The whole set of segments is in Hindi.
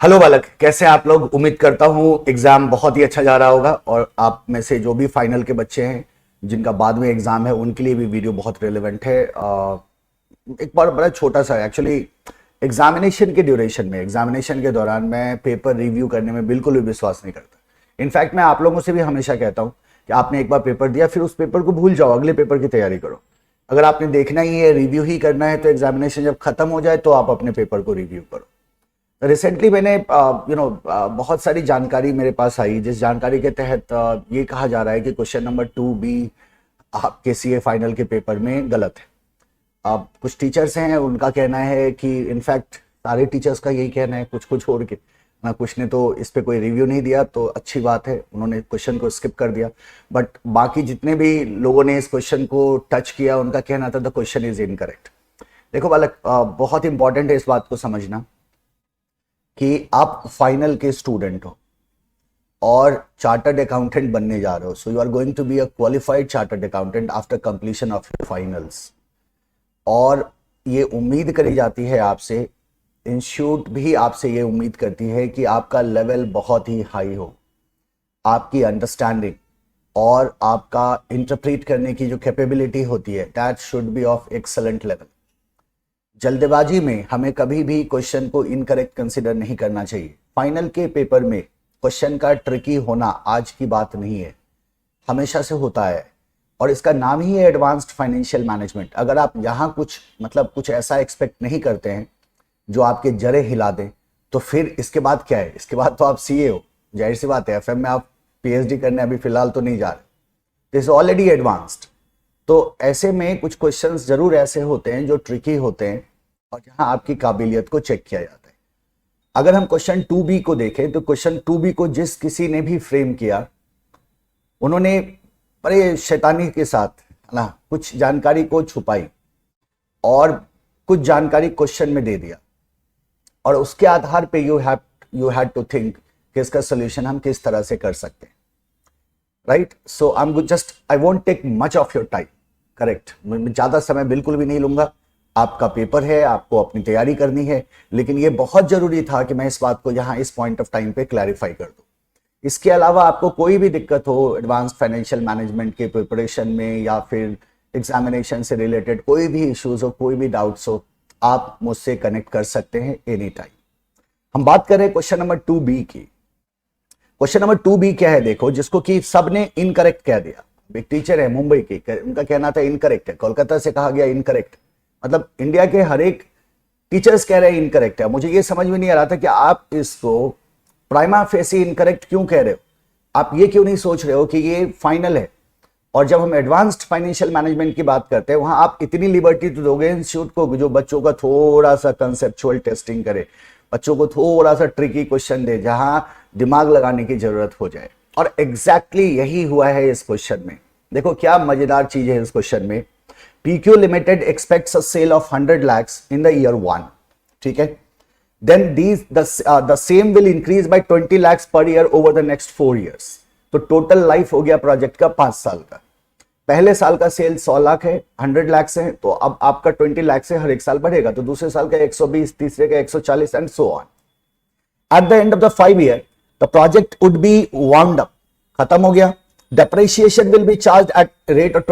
हेलो बालक, कैसे हैं आप लोग। उम्मीद करता हूँ एग्जाम बहुत ही अच्छा जा रहा होगा और आप में से जो भी फाइनल के बच्चे हैं जिनका बाद में एग्जाम है उनके लिए भी वीडियो बहुत रेलेवेंट है। एक बार बड़ा छोटा सा एक्चुअली एग्जामिनेशन के ड्यूरेशन में, एग्जामिनेशन के दौरान मैं पेपर रिव्यू करने में बिल्कुल भी विश्वास नहीं करता। इनफैक्ट मैं आप लोगों से भी हमेशा कहता हूँ कि आपने एक बार पेपर दिया फिर उस पेपर को भूल जाओ, अगले पेपर की तैयारी करो। अगर आपने देखना ही है, रिव्यू ही करना है, तो एग्जामिनेशन जब खत्म हो जाए तो आप अपने पेपर को रिव्यू करो। रिसेंटली मैंने बहुत सारी जानकारी मेरे पास आई, जिस जानकारी के तहत ये कहा जा रहा है कि क्वेश्चन नंबर 2B आपके सीए फाइनल के पेपर में गलत है। अब कुछ टीचर्स हैं, उनका कहना है कि इनफैक्ट सारे टीचर्स का यही कहना है, कुछ को छोड़ के ना, कुछ ने तो इस पे कोई रिव्यू नहीं दिया तो अच्छी बात है, उन्होंने क्वेश्चन को स्किप कर दिया। बट बाकी जितने भी लोगों ने इस क्वेश्चन को टच किया उनका कहना था द क्वेश्चन इज इनकरेक्ट। देखो बालक, बहुत इंपॉर्टेंट है इस बात को समझना कि आप फाइनल के स्टूडेंट हो और चार्टर्ड अकाउंटेंट बनने जा रहे हो। So you are going to be a qualified chartered accountant after completion of your finals. और ये उम्मीद करी जाती है आपसे, इंस्टीट्यूट भी आपसे ये उम्मीद करती है कि आपका लेवल बहुत ही हाई हो, आपकी अंडरस्टैंडिंग और आपका इंटरप्रीट करने की जो कैपेबिलिटी होती है that should be of excellent level. जल्दबाजी में हमें कभी भी क्वेश्चन को इनकरेक्ट कंसीडर नहीं करना चाहिए। फाइनल के पेपर में क्वेश्चन का ट्रिकी होना आज की बात नहीं है, हमेशा से होता है और इसका नाम ही है एडवांस्ड फाइनेंशियल मैनेजमेंट। अगर आप यहाँ कुछ ऐसा एक्सपेक्ट नहीं करते हैं जो आपके जरे हिला दें, तो फिर इसके बाद क्या है? इसके बाद तो आप सीए हो, जाहिर सी बात है। एफएम में आप पीएचडी करने अभी फिलहाल तो नहीं जा रहे, दिस ऑलरेडी एडवांस्ड। तो ऐसे में कुछ क्वेश्चंस जरूर ऐसे होते हैं जो ट्रिकी होते हैं और जहां आपकी काबिलियत को चेक किया जाता है। अगर हम क्वेश्चन 2B को देखें तो क्वेश्चन 2B को जिस किसी ने भी फ्रेम किया, उन्होंने बड़े शैतानी के साथ ना कुछ जानकारी को छुपाई और कुछ जानकारी क्वेश्चन में दे दिया और उसके आधार पे यू हैड टू थिंक कि इसका सोल्यूशन हम किस तरह से कर सकते हैं, right. So I won't take much of your time, correct. मैं ज्यादा समय बिल्कुल भी नहीं लूंगा, आपका पेपर है, आपको अपनी तैयारी करनी है, लेकिन ये बहुत जरूरी था कि मैं इस बात को यहाँ इस पॉइंट ऑफ टाइम पे क्लैरिफाई कर दूं। इसके अलावा आपको कोई भी दिक्कत हो एडवांस फाइनेंशियल मैनेजमेंट के प्रिपरेशन में या फिर एग्जामिनेशन से रिलेटेड कोई भी इश्यूज हो, कोई भी डाउट्स हो, आप मुझसे कनेक्ट कर सकते हैं एनी टाइम। हम बात कर रहे हैं क्वेश्चन नंबर 2B की। क्वेश्चन नंबर 2B क्या है? देखो, जिसको कि सबने इनकरेक्ट कह दिया। एक टीचर है मुंबई की, उनका कहना था इनकरेक्ट है, कोलकाता से कहा गया इनकरेक्ट। मतलब इंडिया के हर एक टीचर्स कह रहे हैं इनकरेक्ट है। मुझे ये समझ में नहीं आ रहा था कि आप इसको प्राइमा फेसी इनकरेक्ट क्यों कह रहे हो। आप ये क्यों नहीं सोच रहे हो कि ये फाइनल है और जब हम एडवांस्ड फाइनेंशियल मैनेजमेंट की बात करते हैं वहां आप इतनी लिबर्टी तो दोगे इंस्टीट्यूट को जो बच्चों का थोड़ा सा कंसेप्चुअल टेस्टिंग करे, बच्चों को थोड़ा सा ट्रिकी क्वेश्चन दे जहां दिमाग लगाने की जरूरत हो जाए। और एग्जैक्टली यही हुआ है इस क्वेश्चन में। देखो क्या मजेदार चीज है इस क्वेश्चन में। PQ Limited expects a sale of 100 lakhs in the year 1, ठीक है। Then the same will increase by 20 lakhs per year over the next 4 years. तो टोटल लाइफ हो गया प्रोजेक्ट का 5 साल का। पहले साल का सेल 100 लाख है, 100 लाख है, तो अब आपका 20 लाख से हर एक साल बढ़ेगा, तो दूसरे साल का 120, तीसरे का 140 and so on. At the end of the 5 year, the project would be wound up, खत्म हो गया। Depreciation will be charged at rate of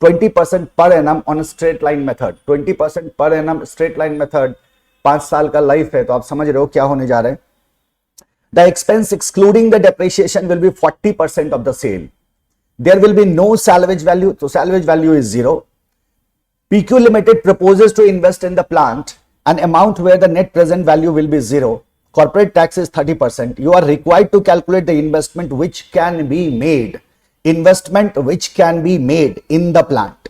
20% per annum on a straight line method। 20% per annum straight line method, 5 साल का लाइफ है, तो आप समझ रहे हो क्या होने जा रहा है। The expense excluding the depreciation will be 40% of the sale। There will be no salvage value, so salvage value is 0। PQ Limited proposes to invest in the plant an amount where the net present value will be 0। Corporate tax is 30%। You are required to calculate the investment which can be made in the plant।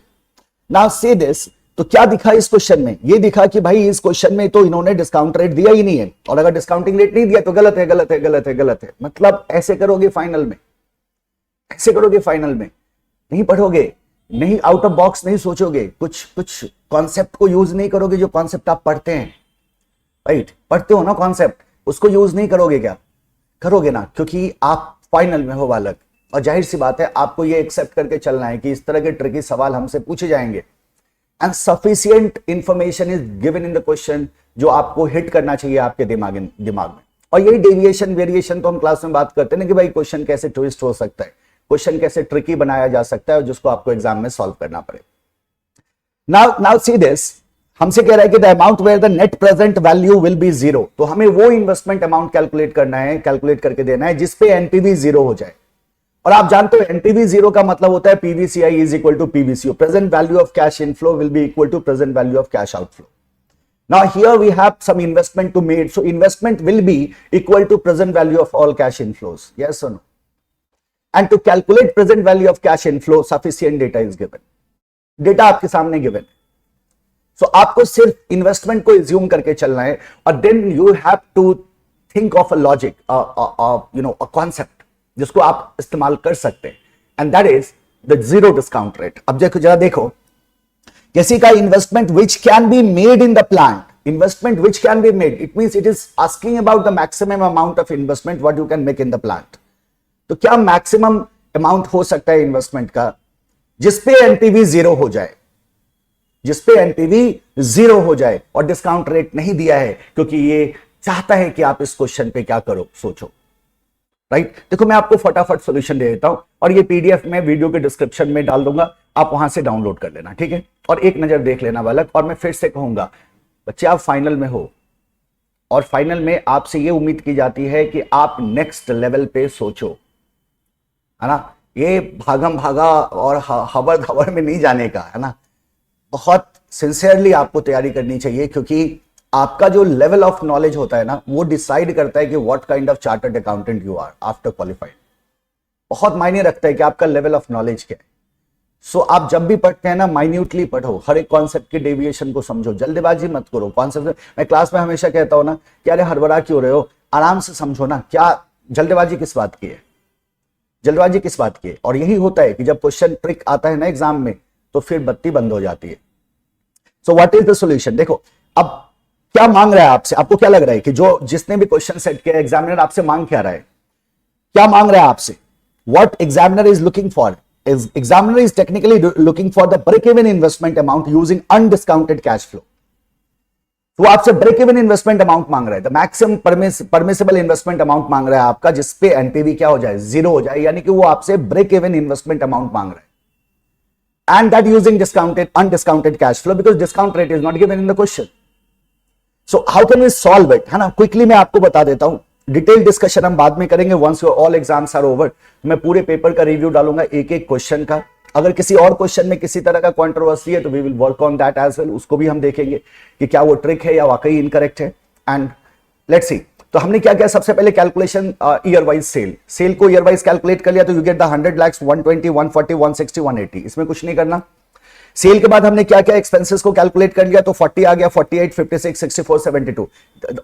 Now say this। तो क्या दिखा इस क्वेश्चन में? ये दिखा कि भाई इस क्वेश्चन में तो इन्होंने डिस्काउंट रेट दिया ही नहीं है, और अगर डिस्काउंटिंग रेट नहीं दिया तो गलत है, गलत है, गलत है, गलत है। मतलब ऐसे करोगे फाइनल में, ऐसे करोगे फाइनल में, नहीं पढ़ोगे, नहीं आउट ऑफ बॉक्स नहीं सोचोगे, कुछ कॉन्सेप्ट को यूज नहीं करोगे जो कॉन्सेप्ट आप पढ़ते हैं, राइट। पढ़ते हो ना कॉन्सेप्ट, उसको यूज नहीं करोगे, क्या करोगे ना, क्योंकि आप फाइनल में हो बालक। और जाहिर सी बात है आपको ये एक्सेप्ट करके चलना है कि इस तरह के ट्रिकी सवाल हमसे पूछे जाएंगे and sufficient information is given in the question जो आपको हिट करना चाहिए आपके दिमाग में। और यही डेविएशन वेरिएशन तो हम क्लास में बात करते हैं ना कि भाई क्वेश्चन कैसे ट्विस्ट हो सकता है, क्वेश्चन कैसे ट्रिकी बनाया जा सकता है, जिसको आपको एग्जाम में सॉल्व करना पड़े। नाउ सी दिस, हमसे कह रहा है कि the amount where the net present value will be zero. तो हमें वो इन्वेस्टमेंट अमाउंट कैलकुलेट करना है, कैलकुलेट करके देना है जिसपे एनपीवी जीरो हो जाए। और आप जानते हो एनपीवी जीरो का मतलब होता है PVCI is equal to PVCO, present value of cash inflow will be equal to present value of cash outflow. Now here we have some investment to made, so investment will be equal to present value of all cash inflows. Yes or no? And to calculate present value of cash inflow, sufficient data is given. Data आपके सामने given. So आपको सिर्फ investment को assume करके चलना है, और then you have to think of a logic, a concept जिसको आप इस्तेमाल कर सकते हैं, and that is the zero discount rate. अब जरा देखो, किसी का investment which can be made in the plant, investment which can be made, it means it is asking about the maximum amount of investment what you can make in the plant. तो क्या मैक्सिमम अमाउंट हो सकता है इन्वेस्टमेंट का जिसपे एनपीवी जीरो हो जाए, जिसपे एनपीवी जीरो हो जाए, और डिस्काउंट रेट नहीं दिया है क्योंकि ये चाहता है कि आप इस क्वेश्चन पे क्या करो, सोचो। राइट, देखो मैं आपको फटाफट सॉल्यूशन दे देता हूं, और ये पीडीएफ में वीडियो के डिस्क्रिप्शन में डाल दूंगा, आप वहां से डाउनलोड कर लेना, ठीक है, और एक नजर देख लेना बालक। और मैं फिर से कहूंगा बच्चे, आप फाइनल में हो, और फाइनल में आपसे ये उम्मीद की जाती है कि आप नेक्स्ट लेवल पे सोचो, है ना, ये भागम भागा और हबर धबर में नहीं जाने का, है ना, बहुत सिंसियरली आपको तैयारी करनी चाहिए, क्योंकि आपका जो लेवल ऑफ नॉलेज होता है ना, वो डिसाइड करता है कि what kind of chartered accountant you are after qualified. बहुत मायने रखता है कि आपका लेवल ऑफ नॉलेज क्या है। सो आप जब भी पढ़ते हैं ना, माइन्यूटली पढ़ो, हर एक कॉन्सेप्ट के डेविएशन को समझो, जल्दबाजी मत करो। कॉन्सेप्ट मैं क्लास में हमेशा कहता हूं ना कि अरे हड़बड़ा क्यों रहे हो, आराम से समझो ना, क्या जल्दबाजी किस बात की है, जल्दबाजी किस बात की है। और यही होता है कि जब क्वेश्चन ट्रिक आता है ना एग्जाम में, तो फिर बत्ती बंद हो जाती है। So what is the solution? देखो अब क्या मांग रहा है आपसे, आपको क्या लग रहा है कि जो जिसने भी क्वेश्चन सेट किया एग्जामिनर आपसे मांग क्या रहा है, क्या मांग रहा है आपसे? What examiner is looking for, examiner is technically looking for the break even investment amount using undiscounted cash flow. तो आपसे ब्रेक इवन इन्वेस्टमेंट अमाउंट मांग रहा है, मैक्सिमम परमिसिबल इन्वेस्टमेंट अमाउंट मांग रहा है आपका, जिसपे एनपीवी क्या हो जाए, जीरो हो जाए, यानी कि वो आपसे ब्रेक इवन इन्वेस्टमेंट अमाउंट मांग रहा है, and that using discounted undiscounted cash flow, because discount rate is not given in the question. So how can we solve it, है ना, क्विकली मैं आपको बता देता हूं, डिटेल डिस्कशन हम बाद में करेंगे once your all exams are over. मैं पूरे पेपर का रिव्यू डालूंगा एक एक क्वेश्चन का, अगर किसी और क्वेश्चन में किसी तरह का कंट्रोवर्सी है तो we will work on that as well, उसको भी हम देखेंगे कि क्या वो ट्रिक है या वाकई इनकरेक्ट है, एंड लेट्स सी। तो हमने क्या किया, सबसे पहले कैलकुलेशन ईयर वाइज सेल को ईयर वाइज कैलकुलेट कर लिया, तो यू गेट द 100 lakhs 120 140 160 180, इसमें कुछ नहीं करना। सेल के बाद हमने क्या किया, एक्सपेंसेस को कैलकुलेट कर लिया, तो 40 आ गया, 48 56 64 72,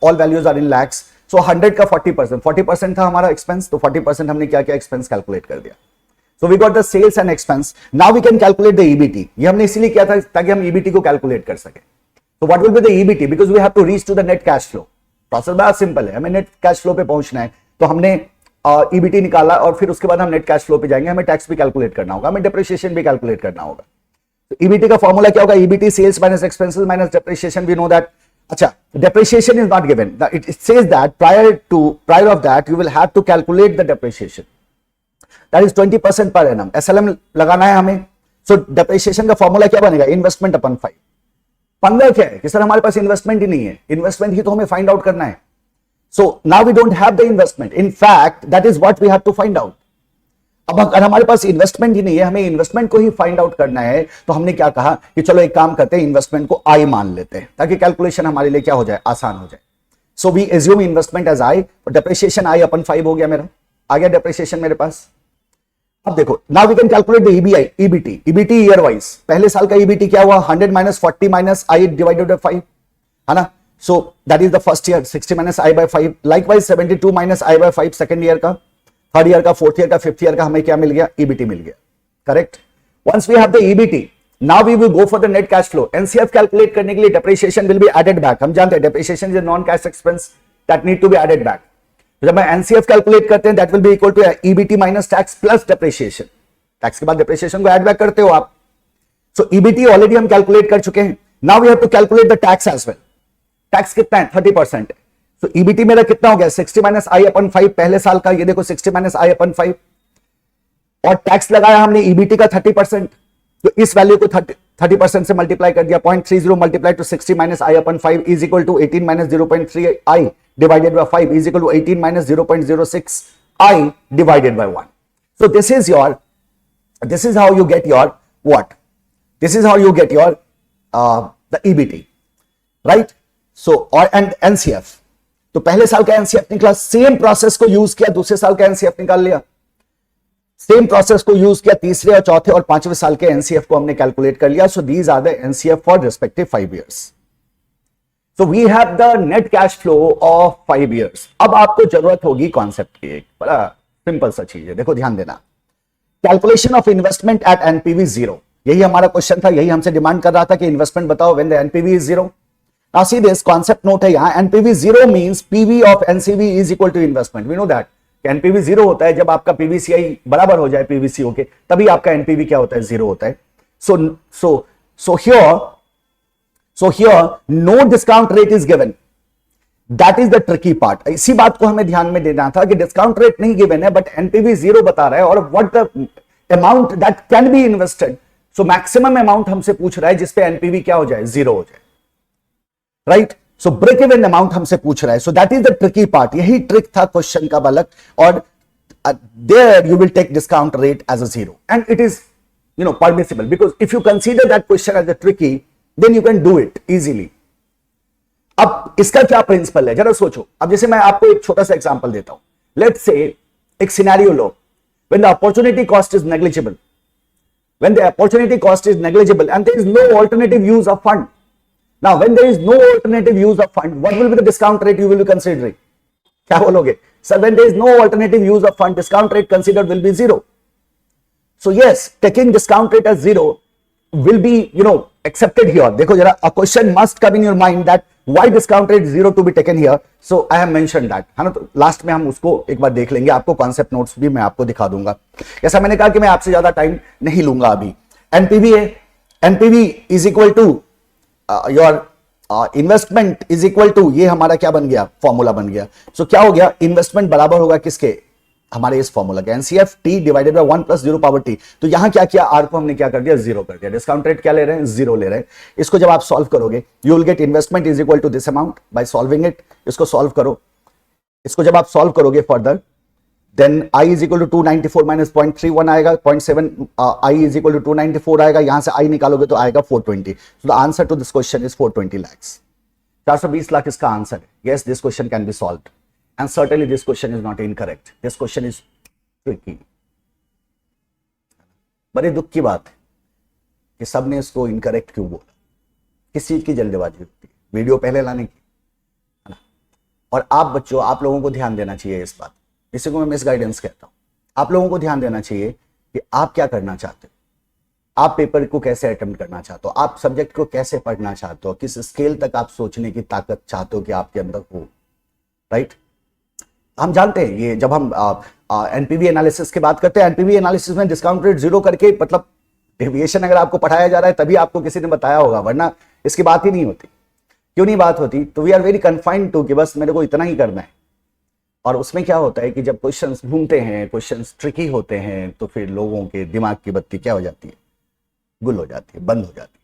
all values are in lakhs. So 100 का 40% था हमारा एक्सपेंस, तो 40% हमने क्या किया, एक्सपेंस कैलकुलेट कर दिया। So we got the sales and expense, now we can calculate the EBT. ये हमने इसीलिए किया था ताकि हम ईबीटी को कैलकुलेट कर सके। तो what will be the EBT, because we have to reach to the net cash flow. Process बड़ा सिंपल है, हमें नेट कैश फ्लो पे पहुंचना है, तो हमने ईबीटी निकाला, और फिर उसके बाद हम नेट कैश फ्लो पे जाएंगे, हमें टैक्स भी कैलकुलेट करना होगा, हमें डेप्रिसिएशन भी कैलकुलेट करना होगा। तो ईबीटी का फॉर्मूला क्या होगा, EBT sales minus expenses minus depreciation, we know that. अच्छा, depreciation is not given. It says that prior of that you will have to calculate the depreciation. That is 20% per annum. SLM लगाना है हमें. So depreciation का फॉर्मूला क्या बनेगा, इन्वेस्टमेंट अपन 5. 15 क्या है कि सर हमारे पास इन्वेस्टमेंट ही नहीं है, इन्वेस्टमेंट ही तो हमें फाइंड आउट करना है. So now we don't have the investment. In fact, that is what we have to find out. अब अगर हमारे पास इन्वेस्टमेंट ही नहीं है, हमें इन्वेस्टमेंट को ही फाइंड आउट करना है, तो हमने क्या कहा कि चलो एक काम करते हैं, इन्वेस्टमेंट को आई मान लेते हैं ताकि कैलकुलेशन हमारे लिए क्या हो जाए, आसान हो जाए. So we assume investment as I, और डेप्रिसिएशन आई अपन 5 हो गया, मेरा आ गया डेप्रिसिएशन मेरे पास. अब देखो, now we can calculate the EBT year wise. पहले साल का ईबीटी क्या हुआ, 100 minus 40 minus I divided by 5, है ना. So that is the first year, 60 minus I by 5. Likewise 72 minus I by 5 second year का, थर्ड ईयर का, फोर्थ ईयर का, फिफ्थ ईयर का हमें क्या मिल गया, ईबीटी मिल गया. Correct. Once we have the EBT, now we will go for the net cash flow. NCF calculate करने के लिए depreciation will be added back. हम जानते हैं depreciation is non cash expense that need to be added back. जब मैं एनसीएफ कैलकुलेट करते हैं, that will be equal to EBT minus tax plus depreciation. Tax के बाद डेप्रिसिएशन को ऐड बैक करते हो आप. सो ईबीटी ऑलरेडी हम कैलकुलेट कर चुके हैं. Now we have to calculate the tax as well. Tax कितना है, 30% है. तो ईबीटी मेरा कितना हो गया 60 माइनस आई अपन 5 पहले साल का, ये देखो 60 माइनस आई अपन 5, और टैक्स लगाया हमने ईबीटी का 30%, तो इस वैल्यू को 30% से मल्टीप्लाई कर दिया, 0.30 multiply to 60 minus I upon 5 is equal to 18 minus 0.3 I divided by 5 is equal to 18 minus 0.06 I divided by 1. So this is how you get your what? This is how you get your the EBT, right? So और and NCF, तो पहले साल का NCF निकला, सेम प्रोसेस को यूज किया, दूसरे साल का NCF निकाल लिया, सेम प्रोसेस को यूज किया, तीसरे और चौथे और पांचवें साल के NCF को हमने कैलकुलेट कर लिया. So these are the NCF for respective 5 years. So we have the net cash flow of 5 years. अब आपको जरूरत होगी कॉन्सेप्ट की, एक बड़ा सिंपल सा चीज है, देखो ध्यान देना. Calculation of investment at NPV 0, यही हमारा क्वेश्चन था, यही हमसे डिमांड कर रहा था कि इन्वेस्टमेंट बताओ when the NPV is 0. Now see this concept note है यहां, NPV 0 means PV of NCV is equal to investment. We know that NPV 0 होता है जब आपका पीवीसीआई बराबर हो जाए पीवीसीओ के, तभी आपका एनपीवी क्या होता है 0 होता है. So here no discount rate is given. That is the tricky part. इसी बात को हमें ध्यान में देना था कि डिस्काउंट रेट नहीं गिवन है बट एनपीवी 0 बता रहा है, और what the amount that can be invested. So maximum amount हमसे पूछ रहा है जिसपे एनपीवी क्या हो जाए 0 हो जाए, right. So break even amount हमसे पूछ रहा है. So that is the tricky part. यही ट्रिक था क्वेश्चन का बालक, और there you will take discount rate as a 0 and it is permissible, because if you consider that question as a tricky, then you can do it easily. अब इसका क्या प्रिंसिपल है जरा सोचो. अब जैसे मैं आपको एक छोटा सा एग्जांपल देता हूं. लेट्स से एक scenario low, when the opportunity cost is negligible, when the opportunity cost is negligible and there is no alternative use of fund. Now when there is no alternative use of fund, what will be the discount rate you will be considering? क्या बोलोगे sir? When there is no alternative use of fund, discount rate considered will be 0. So yes, taking discount rate as 0 will be accepted here. देखो जरा, a question must come in your mind that why discount rate 0 to be taken here. So I have mentioned that, है ना. तो लास्ट में हम उसको एक बार देख लेंगे, आपको कॉन्सेप्ट नोट्स भी मैं आपको दिखा दूंगा. जैसा मैंने कहा कि मैं आपसे ज्यादा टाइम नहीं लूंगा अभी. एनपीवी है, NPV is equal to your investment is equal to, ये हमारा क्या बन गया, फॉर्मूला बन गया. सो क्या हो गया, इन्वेस्टमेंट बराबर होगा किसके, हमारे इस फॉर्मूला के, NCF T divided by 1 plus 0 power T. तो यहां क्या किया, आर को हमने क्या कर दिया 0 कर दिया. डिस्काउंट रेट क्या ले रहे हैं 0 ले रहे हैं. इसको जब आप सॉल्व करोगे you will get investment is equal to this amount by solving it. इसको सॉल्व करो, इसको जब आप सॉल्व करोगे further, then I is equal to 294 माइनस 0.31 आएगा, 0.7 आई इज इक्वल टू 294 आएगा. यहां से आई निकालोगे तो आएगा 420. So the answer to this question is 420 lakhs. 420 lakh इसका आंसर है. Yes, this question can be solved and certainly this question is not incorrect. This question is tricky. बड़े दुख की बात है कि सबने इसको इनकरेक्ट क्यों बोला. किस चीज की जल्दबाजी होती है, वीडियो पहले लाने की, है ना. और आप बच्चों, आप लोगों को ध्यान देना चाहिए इस बात, इसी को मैं मिस गाइडेंस कहता हूं. आप लोगों को ध्यान देना चाहिए कि आप क्या करना चाहते हो, आप पेपर को कैसे अटेम्प्ट करना चाहते हो, आप सब्जेक्ट को कैसे पढ़ना चाहते हो, किस स्केल तक आप सोचने की ताकत चाहते हो कि आपके अंदर हो, राइट. हम जानते हैं ये, जब हम एनपीवी एनालिसिस की बात करते हैं, एनपीवी एनालिसिस में डिस्काउंट रेट 0 करके, मतलब डेविएशन अगर आपको पढ़ाया जा रहा है तभी आपको किसी ने बताया होगा, वरना इसकी बात ही नहीं होती. क्यों नहीं बात होती, तो we are very confined to कि बस मेरे को इतना ही करना है. और उसमें क्या होता है कि जब क्वेश्चंस घूमते हैं, क्वेश्चंस ट्रिकी होते हैं, तो फिर लोगों के दिमाग की बत्ती क्या हो जाती है, गुल हो जाती है, बंद हो जाती है.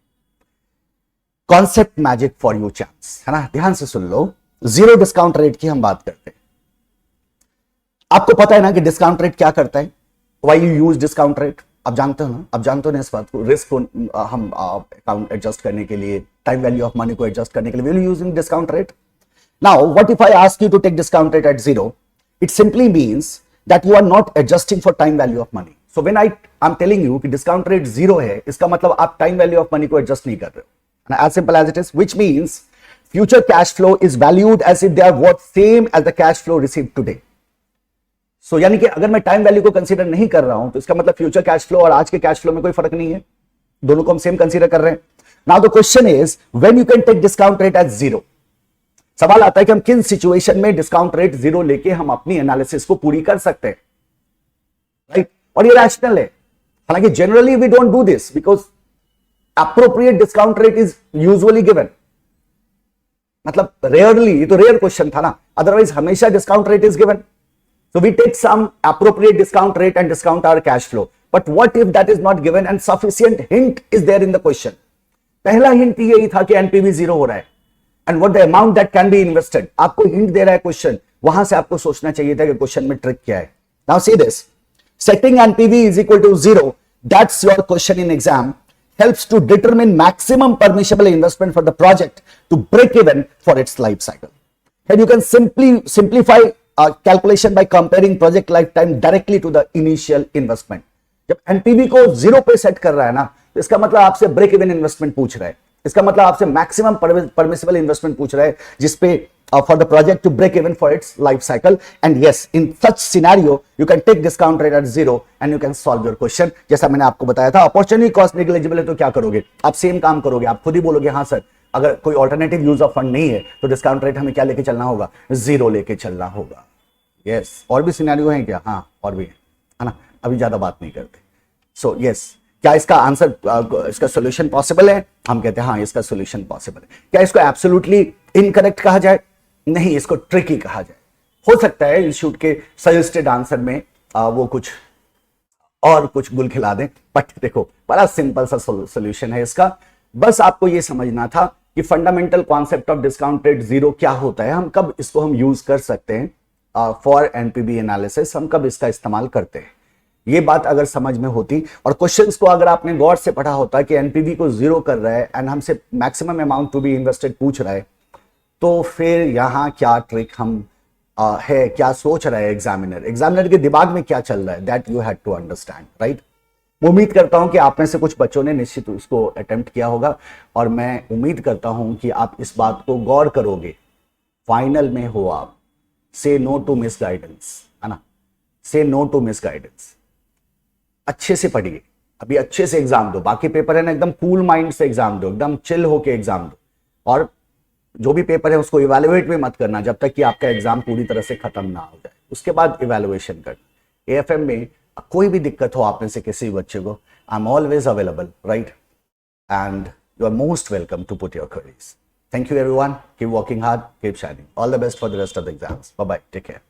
Concept magic for you chance, है ना. ध्यान से सुन लो, 0 डिस्काउंट रेट की हम बात करते हैं. आपको पता है ना कि डिस्काउंट रेट क्या करता है, why you use discount rate. आप जानते हो ना, आप जानते हो ना इस बात को. रिस्क को हम अकाउंट एडजस्ट करने के लिए, टाइम वैल्यू ऑफ मनी को एडजस्ट करने के लिए we will using discount rate. Now what if I ask you to take discount rate at 0, it simply means that you are not adjusting for time value of money. So when I am telling you कि डिस्काउंट रेट 0 है, इसका मतलब आप टाइम वैल्यू ऑफ मनी को एडजस्ट नहीं कर रहे हो. As simple as it is, which means future cash flow is valued as if they are worth same as the cash flow received today. So यानी कि अगर मैं टाइम वैल्यू को कंसीडर नहीं कर रहा हूं तो इसका मतलब फ्यूचर कैश फ्लो और आज के कैश फ्लो में कोई फर्क नहीं है, दोनों को हम सेम कंसीडर कर रहे हैं. Now the question is when you can take discount rate as 0. सवाल आता है कि हम किन सिचुएशन में डिस्काउंट रेट 0 लेके हम अपनी एनालिसिस को पूरी कर सकते हैं, राइट. और ये रैशनल है. हालांकि generally we don't do this because appropriate discount rate is usually given. मतलब रेयरली, ये तो रेयर क्वेश्चन था ना, अदरवाइज हमेशा discount rate is given. So we take some appropriate discount rate and discount our cash flow. But what if that is not given and sufficient hint is there in the question? पहला हिंट यही था कि एनपीवी जीरो हो रहा है and what the amount that can be invested. आपको हिंट दे रहा है क्वेश्चन, वहां से आपको सोचना चाहिए था कि क्वेश्चन में ट्रिक क्या है. Now see this. Setting NPV is equal to zero. That's your question in exam. Helps to determine maximum permissible investment for the project to break even for its life cycle. And you can simplify calculation by comparing project lifetime directly to the initial investment. जब एनपीवी को जीरो पे सेट कर रहा है ना, तो इसका मतलब आपसे ब्रेक इवन इन्वेस्टमेंट पूछ रहा है. इसका मतलब आपसे मैक्सिमम परमिसिबल इन्वेस्टमेंट पूछ रहा है जिसपे for the project to break even for its life cycle. And yes, in such scenario you can take discount rate at zero and you can solve your question. जैसा मैंने आपको बताया था, अपॉर्चुनिटी कॉस्ट नेग्लिजिबल है तो क्या करोगे, आप सेम काम करोगे. आप खुद ही बोलोगे हाँ सर, अगर कोई ऑल्टरनेटिव यूज ऑफ फंड नहीं है तो डिस्काउंट रेट हमें क्या लेके चलना होगा, जीरो लेके चलना होगा. यस, और भी सिनेरियो है क्या? हाँ, और भी है ना, अभी ज्यादा बात नहीं करते. सो यस, क्या इसका आंसर, इसका सॉल्यूशन पॉसिबल है? हम कहते हैं हाँ, इसका सॉल्यूशन पॉसिबल है. क्या इसको एब्सोल्युटली इनकरेक्ट कहा जाए? नहीं, इसको ट्रिकी कहा जाए. हो सकता है इंस्टीट्यूट के सजेस्टेड आंसर में वो कुछ और कुछ गुल खिला दें, बट देखो बड़ा सिंपल सा सॉल्यूशन है इसका. बस आपको ये समझना था कि fundamental concept of discount rate zero क्या होता है, हम कब इसको हम यूज कर सकते हैं फॉर एनपीवी एनालिसिस, हम कब इसका इस्तेमाल करते हैं. ये बात अगर समझ में होती और क्वेश्चंस को अगर आपने गौर से पढ़ा होता कि एनपीवी को जीरो कर रहा है एंड हमसे maximum amount to be invested पूछ रहा है, तो फिर यहां क्या ट्रिक हम है, क्या सोच रहा है एग्जामिनर के दिमाग में क्या चल रहा है, that you had to understand, right. उम्मीद करता हूं कि आप में से कुछ बच्चों ने निश्चित उसको अटेम्प्ट किया होगा और मैं उम्मीद करता हूं कि आप इस बात को गौर करोगे. फाइनल में हो आप, से नो टू मिस गाइडेंस, है ना, से नो टू मिस गाइडेंस. अच्छे से पढ़िए, अभी अच्छे से एग्जाम दो. बाकी पेपर है ना, एकदम कूल माइंड से एग्जाम दो, एकदम चिल होके एग्जाम दो. और जो भी पेपर है उसको इवैल्यूएट भी मत करना जब तक कि आपका एग्जाम पूरी तरह से खत्म ना हो जाए, उसके बाद इवैल्यूएशन करना. एएफएम में कोई भी दिक्कत हो आप में से किसी बच्चे को, I am always available, right, and you are most welcome to put your queries. Thank you everyone. Keep working hard, keep shining. All the best for the rest of the exams. Bye bye. Take care.